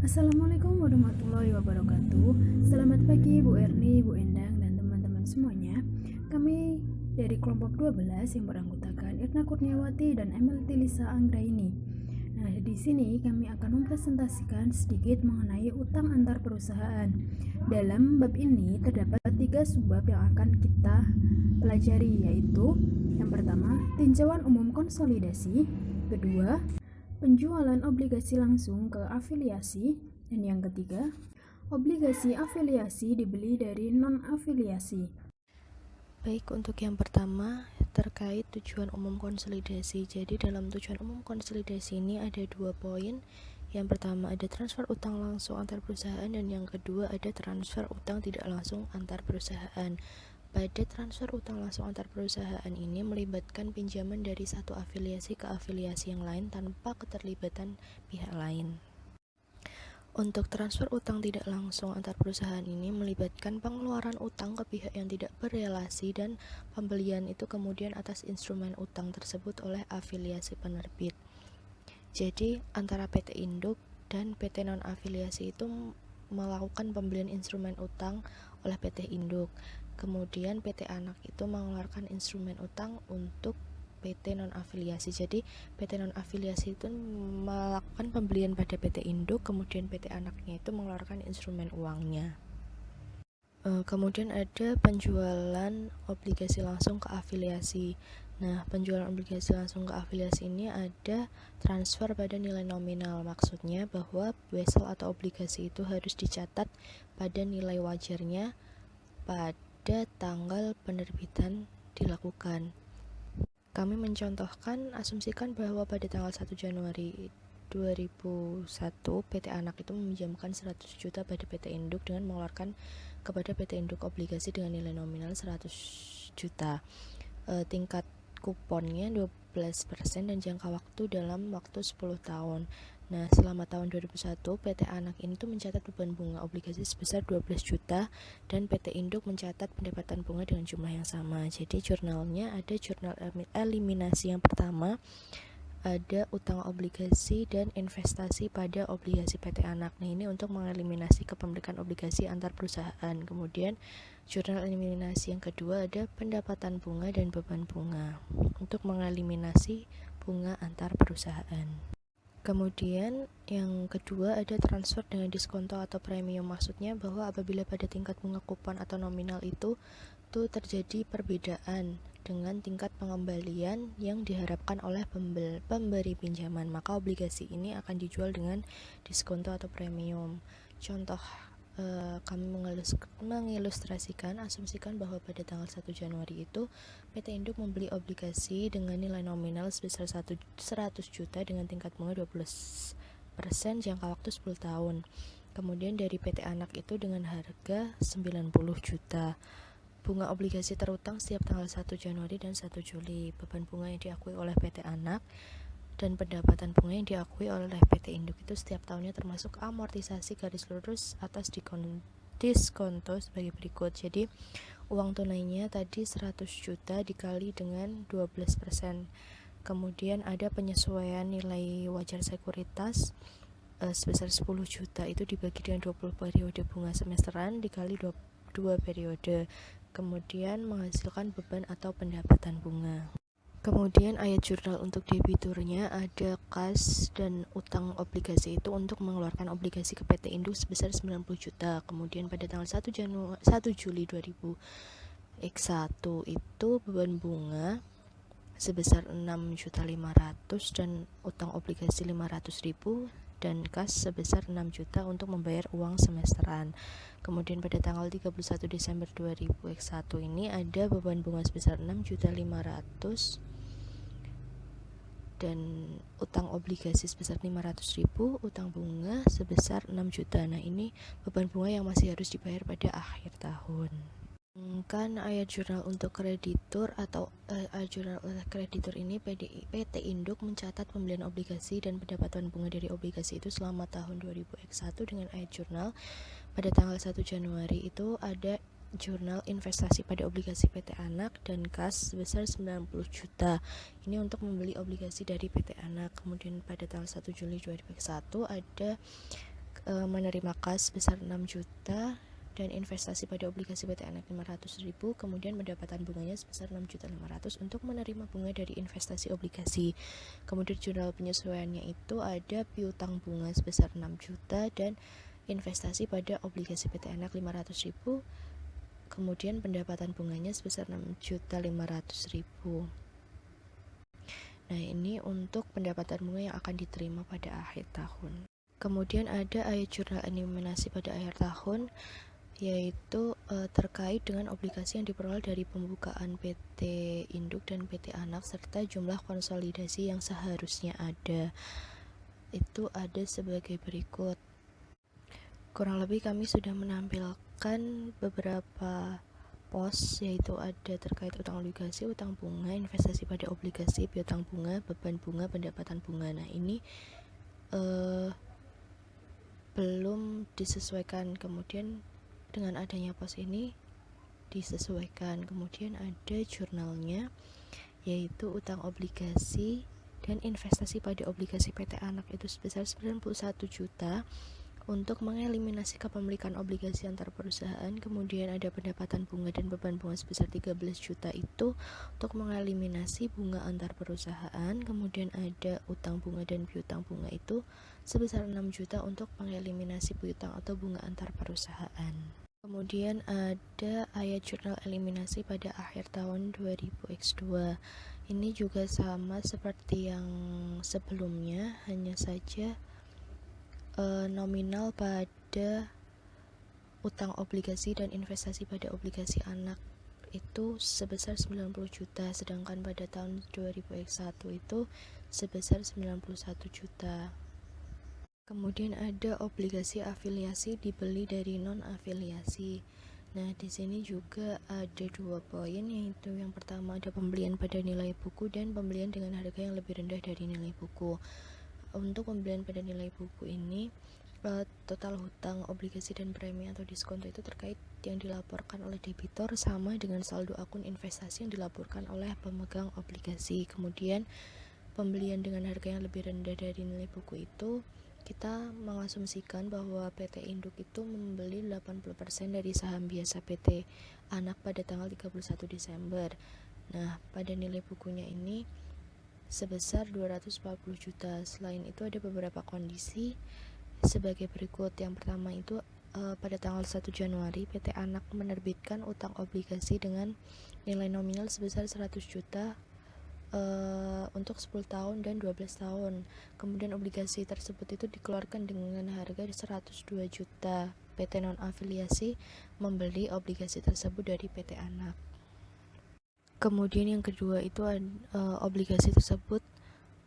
Assalamualaikum warahmatullahi wabarakatuh. Selamat pagi Bu Erni, Bu Endang, dan teman-teman semuanya. Kami dari kelompok 12 yang beranggotakan Irna Kurniawati dan Emelty Lisa Anggraini. Nah, di sini kami akan mempresentasikan sedikit mengenai utang antar perusahaan. Dalam bab ini terdapat 3 subbab yang akan kita pelajari, yaitu yang pertama, tinjauan umum konsolidasi, kedua, penjualan obligasi langsung ke afiliasi, dan yang ketiga, obligasi afiliasi dibeli dari non-afiliasi. Baik, untuk yang pertama terkait tujuan umum konsolidasi. Jadi dalam tujuan umum konsolidasi ini ada 2 poin. Yang pertama ada transfer utang langsung antar perusahaan, dan yang kedua ada transfer utang tidak langsung antar perusahaan. Pada transfer utang langsung antar perusahaan ini melibatkan pinjaman dari satu afiliasi ke afiliasi yang lain tanpa keterlibatan pihak lain. Untuk transfer utang tidak langsung antar perusahaan ini melibatkan pengeluaran utang ke pihak yang tidak berrelasi dan pembelian itu kemudian atas instrumen utang tersebut oleh afiliasi penerbit. Jadi antara PT Induk dan PT non-afiliasi itu melakukan pembelian instrumen utang oleh PT Induk. Kemudian PT Anak itu mengeluarkan instrumen utang untuk PT non-afiliasi. Jadi PT non-afiliasi itu melakukan pembelian pada PT Induk, kemudian PT Anaknya itu mengeluarkan instrumen uangnya. Kemudian ada penjualan obligasi langsung ke afiliasi. Nah, penjualan obligasi langsung ke afiliasi ini ada transfer pada nilai nominal. Maksudnya bahwa wesel atau obligasi itu harus dicatat pada nilai wajarnya pada tanggal penerbitan dilakukan. Kami mencontohkan, asumsikan bahwa pada tanggal 1 Januari 2001 PT Anak itu meminjamkan 100 juta pada PT Induk dengan mengeluarkan kepada PT Induk obligasi dengan nilai nominal 100 juta. Tingkat kuponnya 12% dan jangka waktu dalam waktu 10 tahun. Nah, selama tahun 2001, PT Anak ini tuh mencatat beban bunga obligasi sebesar 12 juta dan PT Induk mencatat pendapatan bunga dengan jumlah yang sama. Jadi jurnalnya ada jurnal eliminasi yang pertama, ada utang obligasi dan investasi pada obligasi PT Anak. Nah, ini untuk mengeliminasi kepemilikan obligasi antar perusahaan. Kemudian jurnal eliminasi yang kedua ada pendapatan bunga dan beban bunga untuk mengeliminasi bunga antar perusahaan. Kemudian yang kedua ada transfer dengan diskonto atau premium. Maksudnya bahwa apabila pada tingkat bunga kupon atau nominal itu terjadi perbedaan dengan tingkat pengembalian yang diharapkan oleh pemberi pinjaman, maka obligasi ini akan dijual dengan diskonto atau premium. Contoh, kami mengilustrasikan, asumsikan bahwa pada tanggal 1 Januari itu PT Induk membeli obligasi dengan nilai nominal sebesar 100 juta dengan tingkat bunga 12%, jangka waktu 10 tahun. Kemudian dari PT Anak itu dengan harga 90 juta. Bunga obligasi terutang setiap tanggal 1 Januari dan 1 Juli. Beban bunga yang diakui oleh PT Anak dan pendapatan bunga yang diakui oleh PT Induk itu setiap tahunnya termasuk amortisasi garis lurus atas diskonto sebagai berikut. Jadi uang tunainya tadi 100 juta dikali dengan 12%. Kemudian ada penyesuaian nilai wajar sekuritas sebesar 10 juta itu dibagi dengan 20 periode bunga semesteran dikali 2 periode. Kemudian menghasilkan beban atau pendapatan bunga. Kemudian ayat jurnal untuk debiturnya ada kas dan utang obligasi itu untuk mengeluarkan obligasi ke PT Induk sebesar 90 juta. Kemudian pada tanggal 1 Juli 2001 itu beban bunga sebesar 6.500.000 dan utang obligasi 500.000 dan kas sebesar 6 juta untuk membayar uang semesteran. Kemudian pada tanggal 31 Desember 2001 ini ada beban bunga sebesar 6.500.000 dan utang obligasi sebesar 500.000, utang bunga sebesar 6 juta. Nah, ini beban bunga yang masih harus dibayar pada akhir tahun. Kan ayat jurnal untuk kreditur atau jurnal kreditur ini PT Induk mencatat pembelian obligasi dan pendapatan bunga dari obligasi itu selama tahun 2001 dengan ayat jurnal pada tanggal 1 Januari itu ada jurnal investasi pada obligasi PT Anak dan kas sebesar 90 juta. Ini untuk membeli obligasi dari PT Anak. Kemudian pada tanggal 1 Juli 2001 ada menerima kas sebesar 6 juta dan investasi pada obligasi PT Anak 500.000, kemudian pendapatan bunganya sebesar 6.500.000 untuk menerima bunga dari investasi obligasi. Kemudian jurnal penyesuaiannya itu ada piutang bunga sebesar 6 juta dan investasi pada obligasi PT Anak 500.000, kemudian pendapatan bunganya sebesar 6.500.000. Nah, ini untuk pendapatan bunga yang akan diterima pada akhir tahun. Kemudian ada ayat jurnal eliminasi pada akhir tahun, yaitu terkait dengan obligasi yang diperoleh dari pembukaan PT Induk dan PT Anak serta jumlah konsolidasi yang seharusnya ada. Itu ada sebagai berikut. Kurang lebih kami sudah menampilkan beberapa pos, yaitu ada terkait utang obligasi, utang bunga, investasi pada obligasi, piutang bunga, beban bunga, pendapatan bunga. Nah, ini belum disesuaikan, kemudian dengan adanya pos ini disesuaikan. Kemudian ada jurnalnya, yaitu utang obligasi dan investasi pada obligasi PT Anak itu sebesar 91 juta untuk mengeliminasi kepemilikan obligasi antar perusahaan. Kemudian ada pendapatan bunga dan beban bunga sebesar 13 juta itu untuk mengeliminasi bunga antar perusahaan. Kemudian ada utang bunga dan piutang bunga itu sebesar 6 juta untuk mengeliminasi piutang atau bunga antar perusahaan. Kemudian ada ayat jurnal eliminasi pada akhir tahun 2000X2. Ini juga sama seperti yang sebelumnya, hanya saja nominal pada utang obligasi dan investasi pada obligasi anak itu sebesar 90 juta, sedangkan pada tahun 2000X1 itu sebesar 91 juta. Kemudian ada obligasi afiliasi dibeli dari non-afiliasi. Nah, di sini juga ada 2 poin, yaitu yang pertama ada pembelian pada nilai buku dan pembelian dengan harga yang lebih rendah dari nilai buku. Untuk pembelian pada nilai buku ini, total hutang, obligasi, dan premi atau diskonto itu terkait yang dilaporkan oleh debitur sama dengan saldo akun investasi yang dilaporkan oleh pemegang obligasi. Kemudian pembelian dengan harga yang lebih rendah dari nilai buku itu, kita mengasumsikan bahwa PT Induk itu membeli 80% dari saham biasa PT Anak pada tanggal 31 Desember. Nah, pada nilai bukunya ini sebesar 240 juta. Selain itu ada beberapa kondisi sebagai berikut. Yang pertama itu pada tanggal 1 Januari PT Anak menerbitkan utang obligasi dengan nilai nominal sebesar 100 juta untuk 10 tahun dan 12 tahun. Kemudian obligasi tersebut itu dikeluarkan dengan harga 102 juta. PT non-afiliasi membeli obligasi tersebut dari PT Anak. Kemudian yang kedua itu obligasi tersebut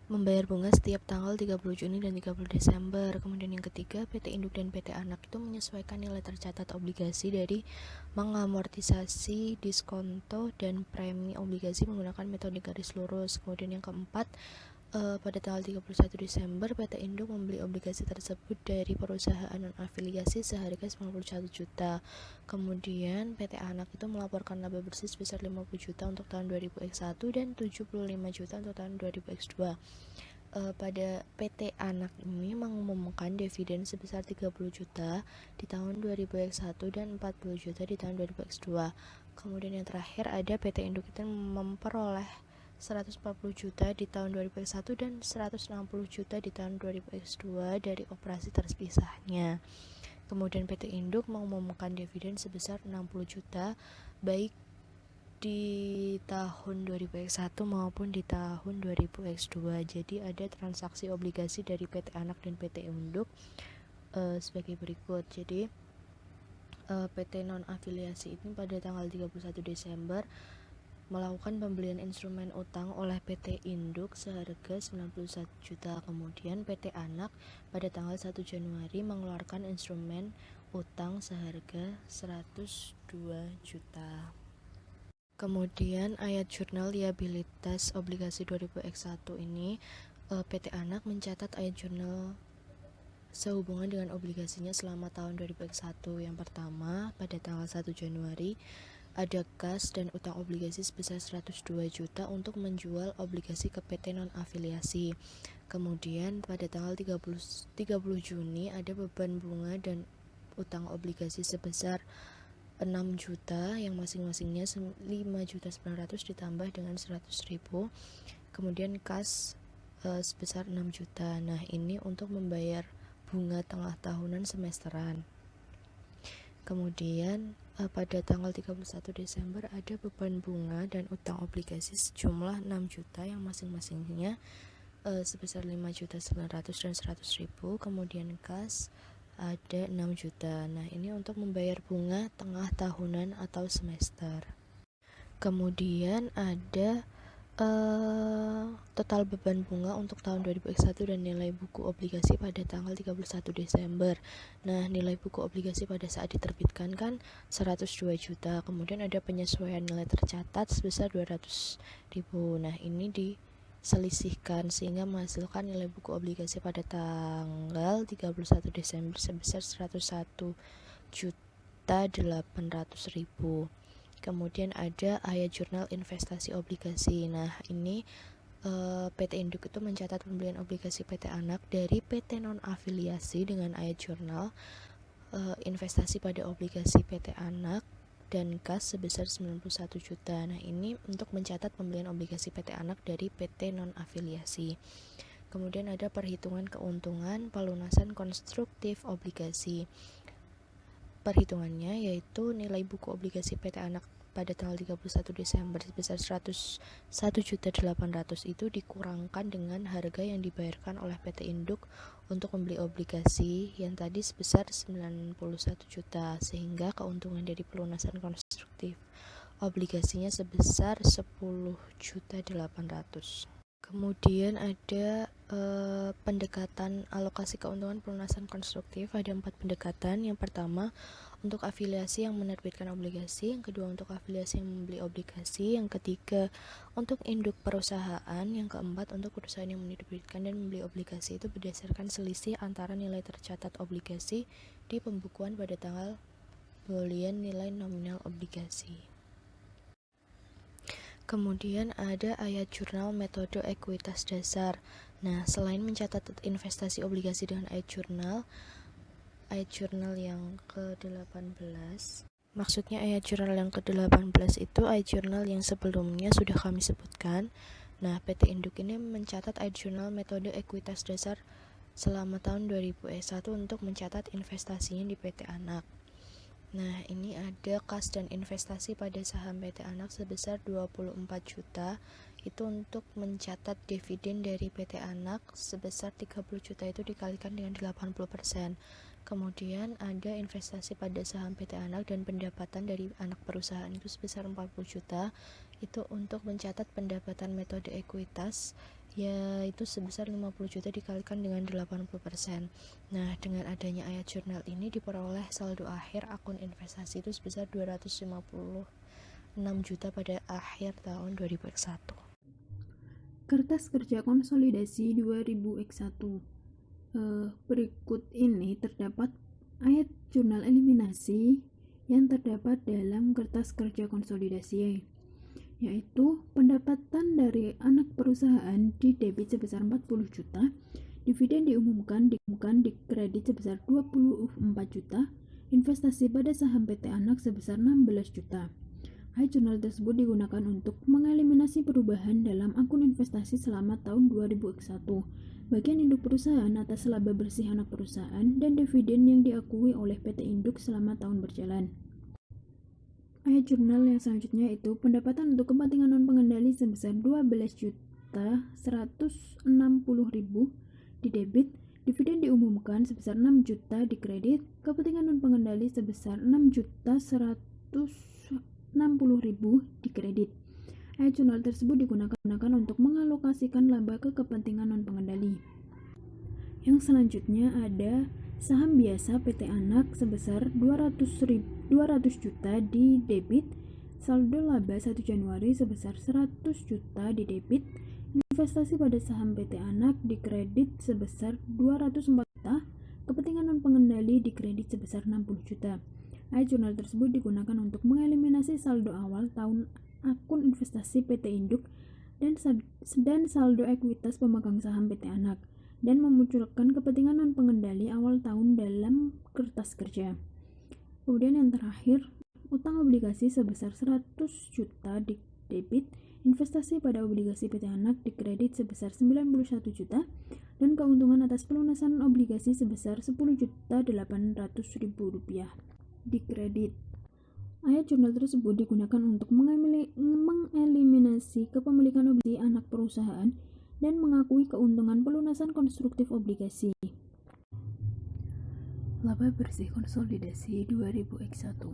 membayar bunga setiap tanggal 30 Juni dan 30 Desember. Kemudian yang ketiga, PT Induk dan PT Anak itu menyesuaikan nilai tercatat obligasi dari mengamortisasi diskonto dan premi obligasi menggunakan metode garis lurus. Kemudian yang keempat, pada tanggal 31 Desember PT Induk membeli obligasi tersebut dari perusahaan non-afiliasi seharga 91 juta. Kemudian PT Anak itu melaporkan laba bersih sebesar 50 juta untuk tahun 2000X1 dan 75 juta untuk tahun 2000X2. Pada PT Anak ini mengumumkan dividen sebesar 30 juta di tahun 2000X1 dan 40 juta di tahun 2000X2. Kemudian yang terakhir ada PT Induk itu memperoleh 140 juta di tahun 2001 dan 160 juta di tahun 2002 dari operasi terpisahnya. Kemudian PT Induk mengumumkan dividen sebesar 60 juta baik di tahun 2001 maupun di tahun 2002. Jadi ada transaksi obligasi dari PT Anak dan PT Induk sebagai berikut. Jadi PT non-afiliasi ini pada tanggal 31 Desember melakukan pembelian instrumen utang oleh PT Induk seharga 91 juta. Kemudian PT Anak pada tanggal 1 Januari mengeluarkan instrumen utang seharga 102 juta. Kemudian ayat jurnal liabilitas obligasi 2000X1 ini, PT Anak mencatat ayat jurnal sehubungan dengan obligasinya selama tahun 2000X1. Yang pertama, pada tanggal 1 Januari ada kas dan utang obligasi sebesar 102 juta untuk menjual obligasi ke PT non-afiliasi. Kemudian pada tanggal 30 Juni ada beban bunga dan utang obligasi sebesar 6 juta yang masing-masingnya 5.900.000 ditambah dengan 100.000. Kemudian kas sebesar 6 juta. Nah, ini untuk membayar bunga tengah tahunan semesteran. Kemudian pada tanggal 31 Desember ada beban bunga dan utang obligasi sejumlah 6 juta yang masing-masingnya sebesar 5.900.000 dan 100.000. Kemudian kas ada 6 juta. Nah, ini untuk membayar bunga tengah tahunan atau semester. Kemudian ada total beban bunga untuk tahun 2021 dan nilai buku obligasi pada tanggal 31 Desember. Nah, nilai buku obligasi pada saat diterbitkan kan 102 juta. Kemudian ada penyesuaian nilai tercatat sebesar 200.000. Nah, ini diselisihkan sehingga menghasilkan nilai buku obligasi pada tanggal 31 Desember sebesar 101.800.000. Kemudian ada ayat jurnal investasi obligasi. Nah, ini PT Induk itu mencatat pembelian obligasi PT Anak dari PT non-afiliasi dengan ayat jurnal investasi pada obligasi PT Anak dan kas sebesar 91 juta. Nah, ini untuk mencatat pembelian obligasi PT Anak dari PT non-afiliasi. Kemudian ada perhitungan keuntungan pelunasan konstruktif obligasi. Perhitungannya yaitu nilai buku obligasi PT Anak pada tanggal 31 Desember sebesar 101.800.000 itu dikurangkan dengan harga yang dibayarkan oleh PT Induk untuk membeli obligasi yang tadi sebesar 91 juta, sehingga keuntungan dari pelunasan konstruktif obligasinya sebesar 10.800.000. Kemudian ada pendekatan alokasi keuntungan pelunasan konstruktif. Ada 4 pendekatan. Yang pertama untuk afiliasi yang menerbitkan obligasi, yang kedua untuk afiliasi yang membeli obligasi, yang ketiga untuk induk perusahaan, yang keempat untuk perusahaan yang menerbitkan dan membeli obligasi itu berdasarkan selisih antara nilai tercatat obligasi di pembukuan pada tanggal pembelian nilai nominal obligasi. Kemudian ada ayat jurnal metode ekuitas dasar. Nah, selain mencatat investasi obligasi dengan ayat jurnal yang ke-18, maksudnya ayat jurnal yang ke-18 itu ayat jurnal yang sebelumnya sudah kami sebutkan. Nah, PT Induk ini mencatat ayat jurnal metode ekuitas dasar selama tahun 2021 untuk mencatat investasinya di PT Anak. Nah, ini ada kas dan investasi pada saham PT Anak sebesar 24 juta. Itu untuk mencatat dividen dari PT Anak sebesar 30 juta itu dikalikan dengan 80%. Kemudian ada investasi pada saham PT Anak dan pendapatan dari anak perusahaan itu sebesar 40 juta. Itu untuk mencatat pendapatan metode ekuitas yaitu sebesar 50 juta dikalikan dengan 80%. Nah, dengan adanya ayat jurnal ini diperoleh saldo akhir akun investasi itu sebesar 256 juta pada akhir tahun 2021. Kertas kerja konsolidasi 2001. Berikut ini terdapat ayat jurnal eliminasi yang terdapat dalam kertas kerja konsolidasi, yaitu pendapatan dari anak perusahaan di debit sebesar 40 juta, dividen diumumkan di kredit sebesar 24 juta, investasi pada saham PT Anak sebesar 16 juta. Ayat jurnal tersebut digunakan untuk mengeliminasi perubahan dalam akun investasi selama tahun 2001, bagian induk perusahaan atas laba bersih anak perusahaan, dan dividen yang diakui oleh PT Induk selama tahun berjalan. Ayat jurnal yang selanjutnya itu pendapatan untuk kepentingan non-pengendali sebesar 12.160.000 di debit, dividen diumumkan sebesar 6 juta di kredit, kepentingan non-pengendali sebesar 6.160.000 di kredit. Ayat jurnal tersebut digunakan untuk mengalokasikan laba ke kepentingan non-pengendali. Yang selanjutnya ada saham biasa PT Anak sebesar 200 juta di debit, saldo laba 1 Januari sebesar 100 juta di debit, investasi pada saham PT Anak di kredit sebesar 204 juta, kepentingan non-pengendali di kredit sebesar 60 juta. Ayat jurnal tersebut digunakan untuk mengeliminasi saldo awal tahun akun investasi PT Induk dan saldo ekuitas pemegang saham PT Anak, dan memunculkan kepentingan non-pengendali awal tahun dalam kertas kerja. Kemudian yang terakhir, utang obligasi sebesar 100 juta di debit, investasi pada obligasi PT Anak di kredit sebesar 91 juta, dan keuntungan atas pelunasan obligasi sebesar 10.800.000 rupiah di kredit. Ayat jurnal tersebut digunakan untuk mengeliminasi kepemilikan obligasi anak perusahaan dan mengakui keuntungan pelunasan konstruktif obligasi. Laba bersih konsolidasi 2000X1.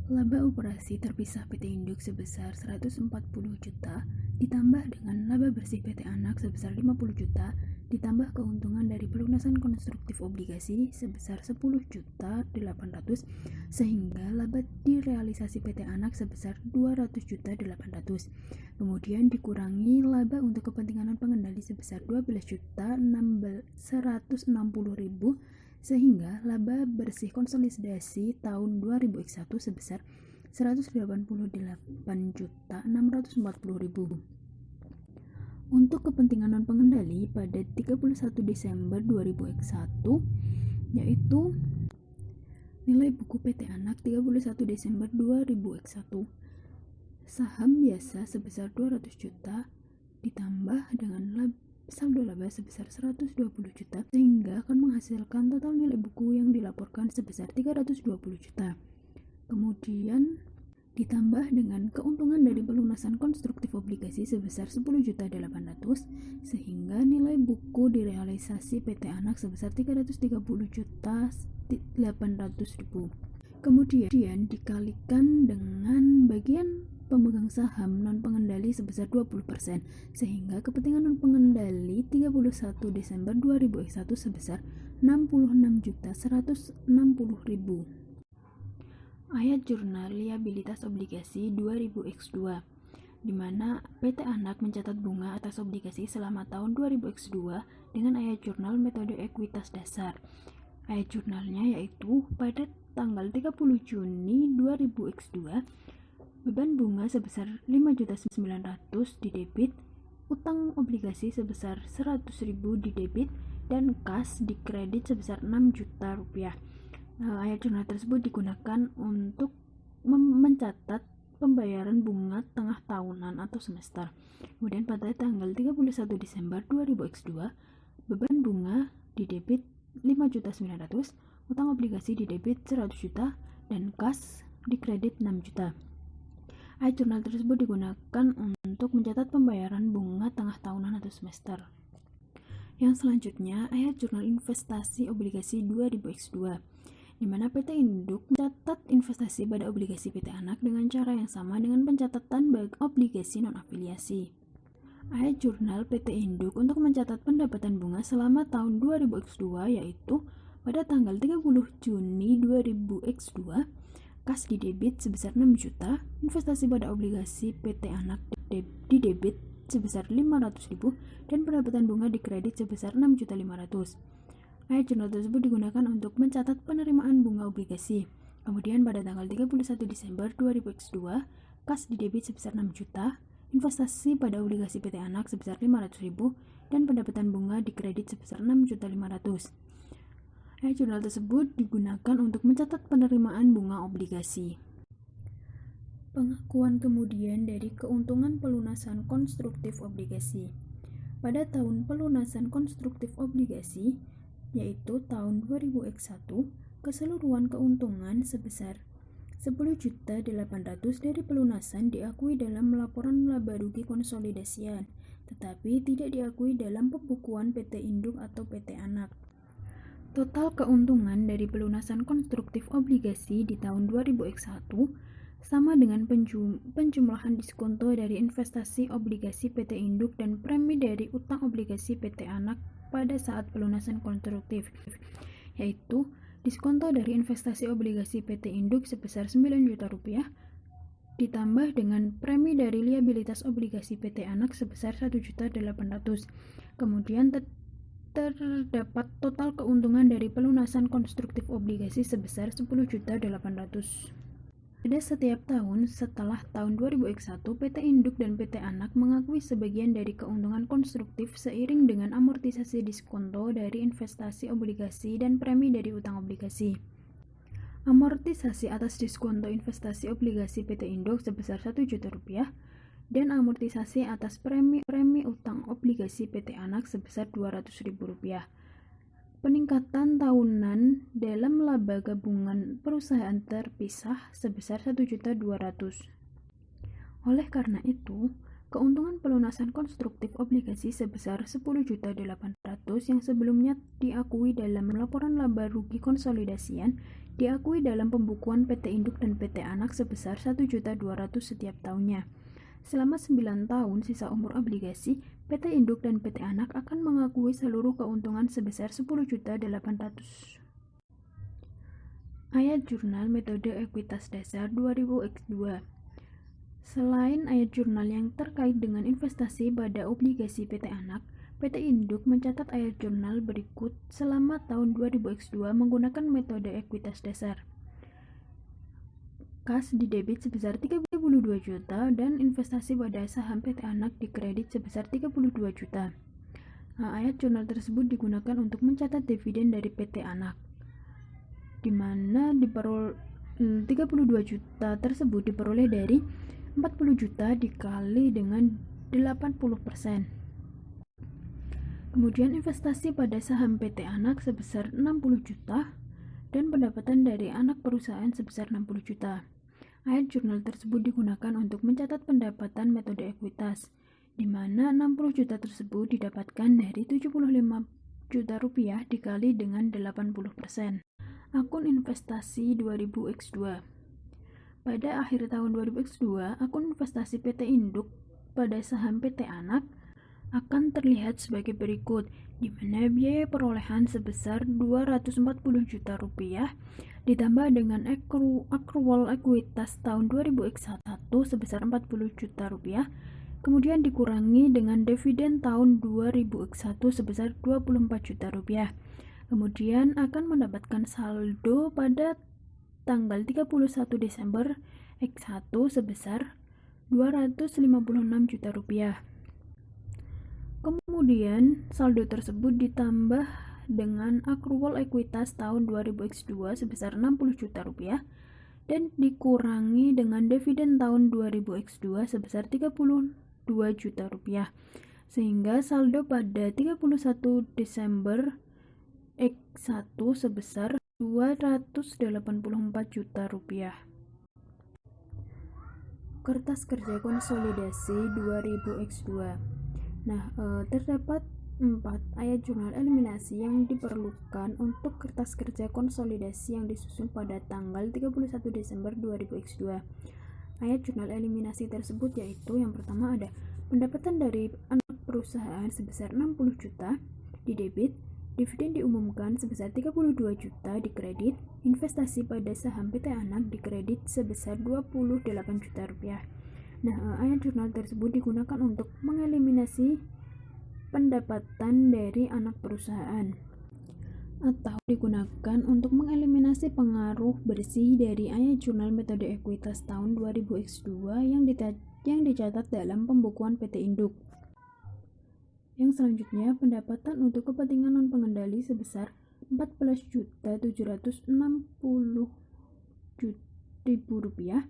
Laba operasi terpisah PT Induk sebesar 140 juta ditambah dengan laba bersih PT Anak sebesar 50 juta ditambah keuntungan dari pelunasan konstruktif obligasi sebesar 10.800.000 sehingga laba direalisasi PT Anak sebesar 200.800.000. Kemudian dikurangi laba untuk kepentingan pengendali sebesar 12.160.000 sehingga laba bersih konsolidasi tahun 2000X1 sebesar 188.640.000. Untuk kepentingan non-pengendali pada 31 Desember 2000X1 yaitu nilai buku PT Anak 31 Desember 2000X1 saham biasa sebesar 200 juta ditambah dengan saldo laba sebesar 120 juta sehingga akan menghasilkan total nilai buku yang dilaporkan sebesar 320 juta. Kemudian ditambah dengan keuntungan dari pelunasan konstruktif obligasi sebesar 10.800.000 sehingga nilai buku direalisasi PT Anak sebesar 330.800.000. Kemudian dikalikan dengan bagian pemegang saham non-pengendali sebesar 20% sehingga kepentingan non-pengendali 31 Desember 2001 sebesar 66.160.000. Ayat jurnal liabilitas obligasi 2000X2 di mana PT Anak mencatat bunga atas obligasi selama tahun 2000X2 dengan ayat jurnal metode ekuitas dasar. Ayat jurnalnya yaitu pada tanggal 30 Juni 2000X2 beban bunga sebesar 5.900.000 di debit, utang obligasi sebesar 100.000 di debit, dan kas di kredit sebesar 6 juta rupiah. Ayat jurnal tersebut digunakan untuk mencatat pembayaran bunga tengah tahunan atau semester. Kemudian pada tanggal 31 Desember 2000X2 beban bunga di debit 5.900.000, utang obligasi di debit 100 juta, dan kas di kredit 6 juta. Ayat jurnal tersebut digunakan untuk mencatat pembayaran bunga tengah tahunan atau semester. Yang selanjutnya, ayat jurnal investasi obligasi 2000X2 di mana PT Induk mencatat investasi pada obligasi PT Anak dengan cara yang sama dengan pencatatan obligasi non-afiliasi. Ayat jurnal PT Induk untuk mencatat pendapatan bunga selama tahun 2000X2 yaitu pada tanggal 30 Juni 2000X2 kas di debit sebesar 6 juta, investasi pada obligasi PT Anak di debit sebesar 500.000 dan pendapatan bunga di kredit sebesar 6.500.000. Ayat jurnal tersebut digunakan untuk mencatat penerimaan bunga obligasi. Kemudian pada tanggal 31 Desember 2000X2 kas di debit sebesar 6 juta, investasi pada obligasi PT Anak sebesar 500.000 dan pendapatan bunga di kredit sebesar 6.500.000. Ayat jurnal tersebut digunakan untuk mencatat penerimaan bunga obligasi. Pengakuan kemudian dari keuntungan pelunasan konstruktif obligasi. Pada tahun pelunasan konstruktif obligasi, yaitu tahun 2000X1, keseluruhan keuntungan sebesar 10.800.000 dari pelunasan diakui dalam laporan laba rugi konsolidasian, tetapi tidak diakui dalam pembukuan PT Induk atau PT Anak. Total keuntungan dari pelunasan konstruktif obligasi di tahun 2000X1 sama dengan penjumlahan diskonto dari investasi obligasi PT Induk dan premi dari utang obligasi PT Anak pada saat pelunasan konstruktif, yaitu diskonto dari investasi obligasi PT Induk sebesar 9 juta rupiah ditambah dengan premi dari liabilitas obligasi PT Anak sebesar 1.800.000. Kemudian terdapat total keuntungan dari pelunasan konstruktif obligasi sebesar 10.800.000. Pada setiap tahun setelah tahun 2001, PT Induk dan PT Anak mengakui sebagian dari keuntungan konstruktif seiring dengan amortisasi diskonto dari investasi obligasi dan premi dari utang obligasi. Amortisasi atas diskonto investasi obligasi PT Induk sebesar Rp1.000.000 dan amortisasi atas premi utang obligasi PT Anak sebesar Rp200.000. Peningkatan tahunan dalam laba gabungan perusahaan terpisah sebesar Rp1.200.000. Oleh karena itu, keuntungan pelunasan konstruktif obligasi sebesar Rp10.800.000 yang sebelumnya diakui dalam laporan laba rugi konsolidasian diakui dalam pembukuan PT Induk dan PT Anak sebesar Rp1.200.000 setiap tahunnya. Selama 9 tahun sisa umur obligasi, PT Induk dan PT Anak akan mengakui seluruh keuntungan sebesar Rp10.800.000. Ayat jurnal metode ekuitas dasar 2000X2. Selain ayat jurnal yang terkait dengan investasi pada obligasi PT Anak, PT Induk mencatat ayat jurnal berikut selama tahun 2000X2 menggunakan metode ekuitas dasar. Kas didebit sebesar 32 juta dan investasi pada saham PT Anak dikredit sebesar 32 juta. Ayat jurnal tersebut digunakan untuk mencatat dividen dari PT Anak, di mana 32 juta tersebut diperoleh dari 40 juta dikali dengan 80%. Kemudian investasi pada saham PT Anak sebesar 60 juta dan pendapatan dari anak perusahaan sebesar 60 juta. Ayat jurnal tersebut digunakan untuk mencatat pendapatan metode ekuitas, di mana 60 juta tersebut didapatkan dari 75 juta rupiah dikali dengan 80%. Akun investasi 2000X2. Pada akhir tahun 2000X2, akun investasi PT Induk pada saham PT Anak akan terlihat sebagai berikut, di mana biaya perolehan sebesar 240 juta rupiah ditambah dengan accrual ekuitas tahun 2000X1 sebesar 40 juta rupiah, kemudian dikurangi dengan dividen tahun 2000X1 sebesar 24 juta rupiah. Kemudian akan mendapatkan saldo pada tanggal 31 Desember X1 sebesar 256 juta rupiah. Kemudian saldo tersebut ditambah dengan accrual ekuitas tahun 2000X2 sebesar 60 juta rupiah dan dikurangi dengan dividen tahun 2000X2 sebesar 32 juta rupiah, sehingga saldo pada 31 Desember X1 sebesar 284 juta rupiah. Kertas kerja konsolidasi 2000X2. Terdapat 4 ayat jurnal eliminasi yang diperlukan untuk kertas kerja konsolidasi yang disusun pada tanggal 31 Desember 2000X2. Ayat jurnal eliminasi tersebut yaitu yang pertama ada pendapatan dari anak perusahaan sebesar 60 juta didebit, dividen diumumkan sebesar 32 juta dikredit, investasi pada saham PT Anak dikredit sebesar 28 juta rupiah. Ayat jurnal tersebut digunakan untuk mengeliminasi pendapatan dari anak perusahaan atau digunakan untuk mengeliminasi pengaruh bersih dari ayat jurnal metode ekuitas tahun 2000X2 yang dicatat dalam pembukuan PT Induk. Yang selanjutnya, pendapatan untuk kepentingan non-pengendali sebesar 14.760.000 rupiah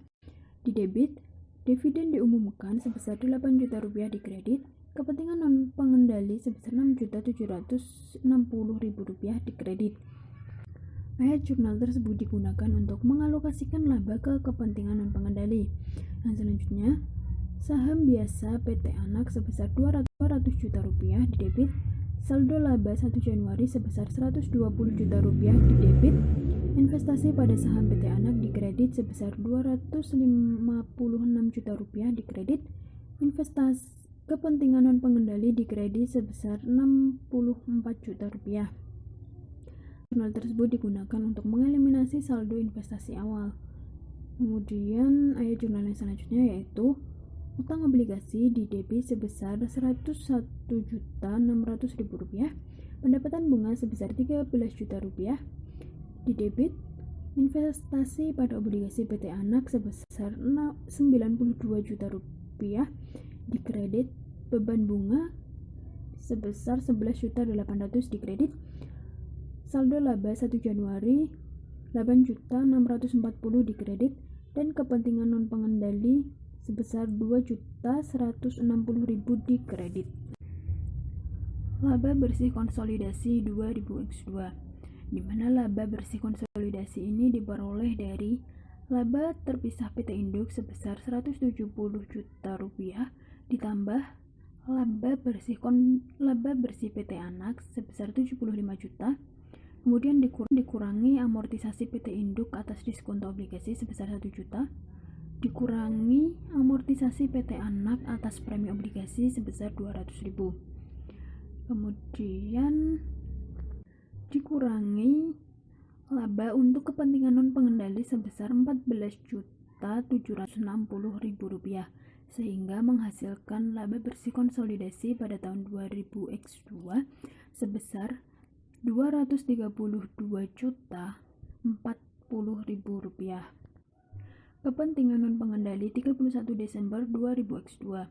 didebit, dividen diumumkan sebesar 8 juta rupiah dikredit, kepentingan non-pengendali sebesar 6.760.000 rupiah dikredit. Ayat jurnal tersebut digunakan untuk mengalokasikan laba ke kepentingan non-pengendali. Yang selanjutnya, saham biasa PT Anak sebesar 200 juta rupiah didebit, saldo laba 1 Januari sebesar 120 juta rupiah didebit, investasi pada saham PT Anak dikredit sebesar 256 juta rupiah dikredit, investasi kepentingan non-pengendali dikredit sebesar 64 juta rupiah. Jurnal tersebut digunakan untuk mengeliminasi saldo investasi awal. Kemudian ayat jurnal yang selanjutnya yaitu utang obligasi didebit sebesar 101.600.000 rupiah, pendapatan bunga sebesar 13 juta rupiah. Di debit, investasi pada obligasi PT Anak sebesar 92 juta rupiah. Di kredit, beban bunga sebesar 11 juta 800 di kredit. Saldo laba 1 Januari 8 juta 640 di kredit, dan kepentingan non pengendali sebesar 2 juta 160 ribu di kredit. Laba bersih konsolidasi 2000X2, di mana laba bersih konsolidasi ini diperoleh dari laba terpisah PT Induk sebesar 170 juta rupiah ditambah laba bersih PT Anak sebesar 75 juta, kemudian dikurangi amortisasi PT Induk atas diskonto obligasi sebesar 1 juta, dikurangi amortisasi PT Anak atas premi obligasi sebesar 200.000, kemudian dikurangi laba untuk kepentingan non pengendali sebesar 14.760.000 rupiah, sehingga menghasilkan laba bersih konsolidasi pada tahun 2000X2 sebesar 232.040.000 rupiah. Kepentingan non pengendali 31 Desember 2000X2.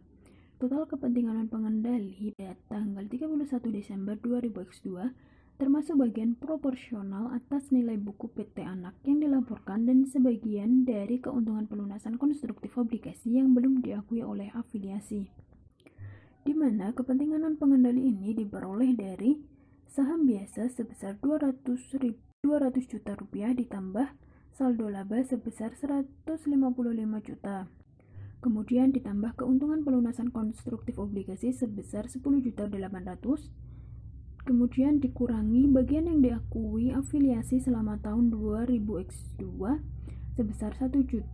Total kepentingan non pengendali pada tanggal 31 Desember 2000X2 termasuk bagian proporsional atas nilai buku PT Anak yang dilaporkan dan sebagian dari keuntungan pelunasan konstruktif obligasi yang belum diakui oleh afiliasi, di mana kepentingan non pengendali ini diperoleh dari saham biasa sebesar 200 juta rupiah ditambah saldo laba sebesar 155 juta, kemudian ditambah keuntungan pelunasan konstruktif obligasi sebesar 10.800.000, kemudian dikurangi bagian yang diakui afiliasi selama tahun 2000X2 sebesar 1.200.000,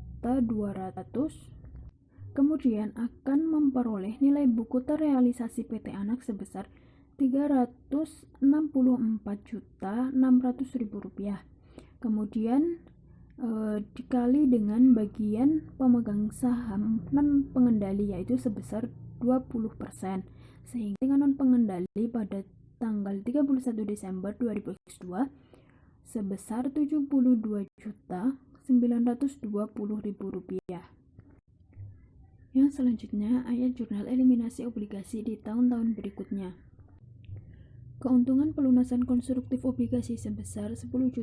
kemudian akan memperoleh nilai buku terrealisasi PT Anak sebesar 364.600.000 rupiah, kemudian dikali dengan bagian pemegang saham non pengendali yaitu sebesar 20%, sehingga non pengendali pada tanggal 31 Desember 2002 sebesar 72.920.000 rupiah. Yang selanjutnya, ayat jurnal eliminasi obligasi di tahun-tahun berikutnya. Keuntungan pelunasan konstruktif obligasi sebesar 10.800.000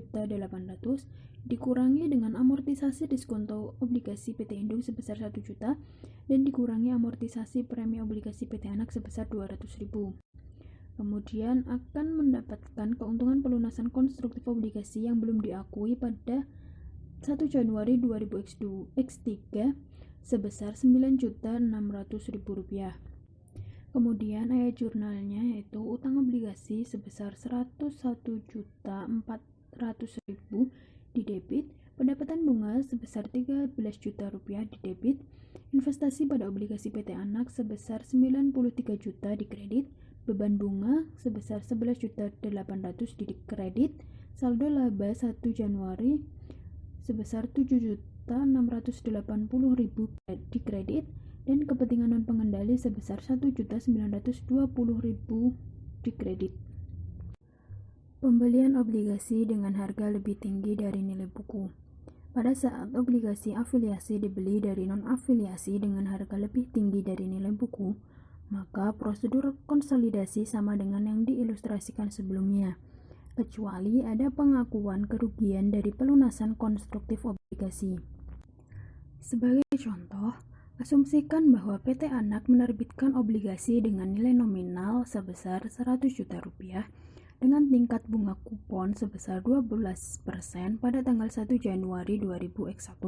dikurangi dengan amortisasi diskonto obligasi PT Induk sebesar 1 juta dan dikurangi amortisasi premi obligasi PT Anak sebesar 200.000. Kemudian akan mendapatkan keuntungan pelunasan konstruktif obligasi yang belum diakui pada 1 Januari 2000X3 sebesar 9.600.000 rupiah. Kemudian ayat jurnalnya yaitu utang obligasi sebesar 101.400.000 di debit, pendapatan bunga sebesar 13 juta rupiah di debit, investasi pada obligasi PT Anak sebesar 93 juta di kredit, beban bunga sebesar 11.800.000 di kredit, saldo laba 1 Januari sebesar 7.680.000 di kredit, dan kepentingan non pengendali sebesar 1.920.000 di kredit. Pembelian obligasi dengan harga lebih tinggi dari nilai buku. Pada saat obligasi afiliasi dibeli dari non-afiliasi dengan harga lebih tinggi dari nilai buku, maka prosedur konsolidasi sama dengan yang diilustrasikan sebelumnya, kecuali ada pengakuan kerugian dari pelunasan konstruktif obligasi. Sebagai contoh, asumsikan bahwa PT Anak menerbitkan obligasi dengan nilai nominal sebesar 100 juta rupiah dengan tingkat bunga kupon sebesar 12% pada tanggal 1 Januari 2000X1.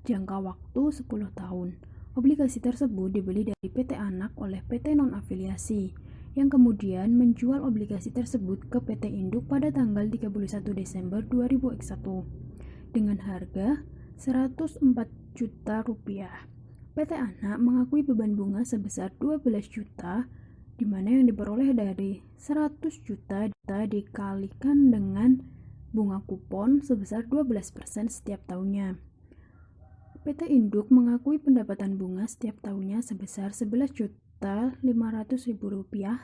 Jangka waktu 10 tahun. Obligasi tersebut dibeli dari PT Anak oleh PT non-afiliasi, yang kemudian menjual obligasi tersebut ke PT Induk pada tanggal 31 Desember 2000X1 dengan harga 104 juta rupiah. PT Anak mengakui beban bunga sebesar 12 juta, di mana yang diperoleh dari 100 juta dikalikan dengan bunga kupon sebesar 12% setiap tahunnya. PT Induk mengakui pendapatan bunga setiap tahunnya sebesar 11 Rp100.500.000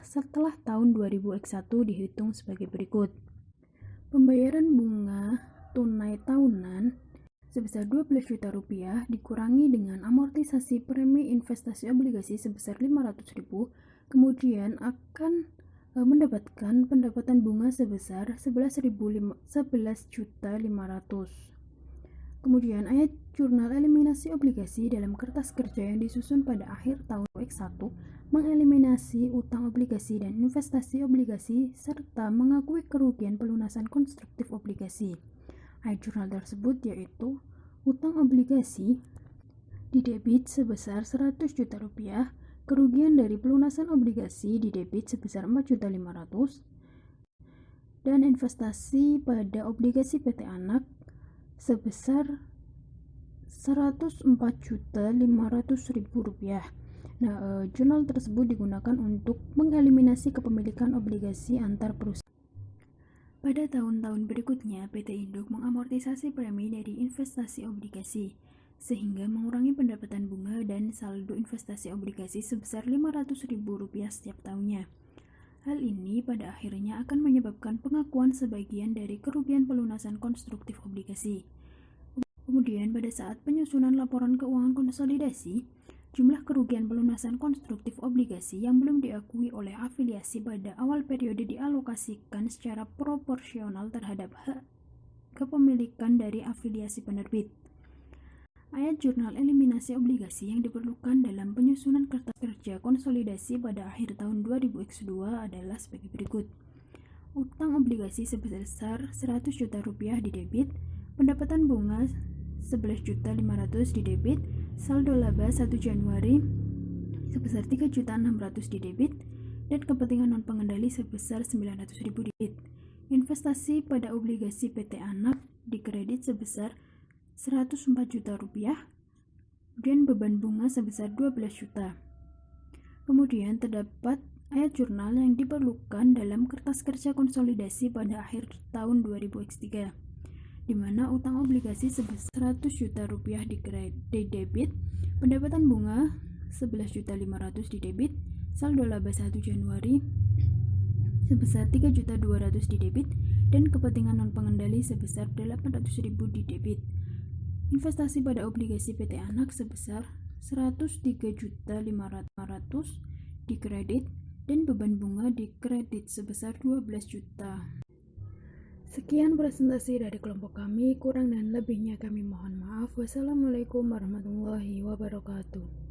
setelah tahun 2021 dihitung sebagai berikut. Pembayaran bunga tunai tahunan sebesar Rp12 juta dikurangi dengan amortisasi premi investasi obligasi sebesar Rp500.000, kemudian akan mendapatkan pendapatan bunga sebesar Rp11.500.000. Kemudian ayat jurnal eliminasi obligasi dalam kertas kerja yang disusun pada akhir tahun X1 mengeliminasi utang obligasi dan investasi obligasi serta mengakui kerugian pelunasan konstruktif obligasi. Ayat jurnal tersebut yaitu utang obligasi didebit sebesar Rp100 juta, kerugian dari pelunasan obligasi didebit sebesar Rp4.500.000, dan investasi pada obligasi PT Anak sebesar Rp104.500.000. Jurnal tersebut digunakan untuk mengeliminasi kepemilikan obligasi antar perusahaan. Pada tahun-tahun berikutnya, PT Induk mengamortisasi premi dari investasi obligasi, sehingga mengurangi pendapatan bunga dan saldo investasi obligasi sebesar Rp500.000 setiap tahunnya. Hal ini pada akhirnya akan menyebabkan pengakuan sebagian dari kerugian pelunasan konstruktif obligasi. Kemudian pada saat penyusunan laporan keuangan konsolidasi, jumlah kerugian pelunasan konstruktif obligasi yang belum diakui oleh afiliasi pada awal periode dialokasikan secara proporsional terhadap hak kepemilikan dari afiliasi penerbit. Ayat jurnal eliminasi obligasi yang diperlukan dalam penyusunan kertas kerja konsolidasi pada akhir tahun 2002 adalah sebagai berikut. Utang obligasi sebesar Rp100 juta didebit, pendapatan bunga Rp11.500.000 didebit, saldo laba 1 Januari sebesar Rp3.600.000 didebit, dan kepentingan non-pengendali sebesar Rp900.000 didebit. Investasi pada obligasi PT Anak dikredit sebesar Rp104 juta, dan beban bunga sebesar Rp12 juta. Kemudian terdapat ayat jurnal yang diperlukan dalam kertas kerja konsolidasi pada akhir tahun 2003. Di mana utang obligasi sebesar Rp100 juta didebit, pendapatan bunga Rp11.500.000 didebit, saldo laba 1 Januari sebesar Rp3.200.000 didebit, dan kepentingan non-pengendali sebesar Rp800.000 didebit. Investasi pada obligasi PT Anak sebesar Rp103.500.000 dikredit, dan beban bunga dikredit sebesar Rp12 juta. Sekian presentasi dari kelompok kami, kurang dan lebihnya kami mohon maaf. Wassalamualaikum warahmatullahi wabarakatuh.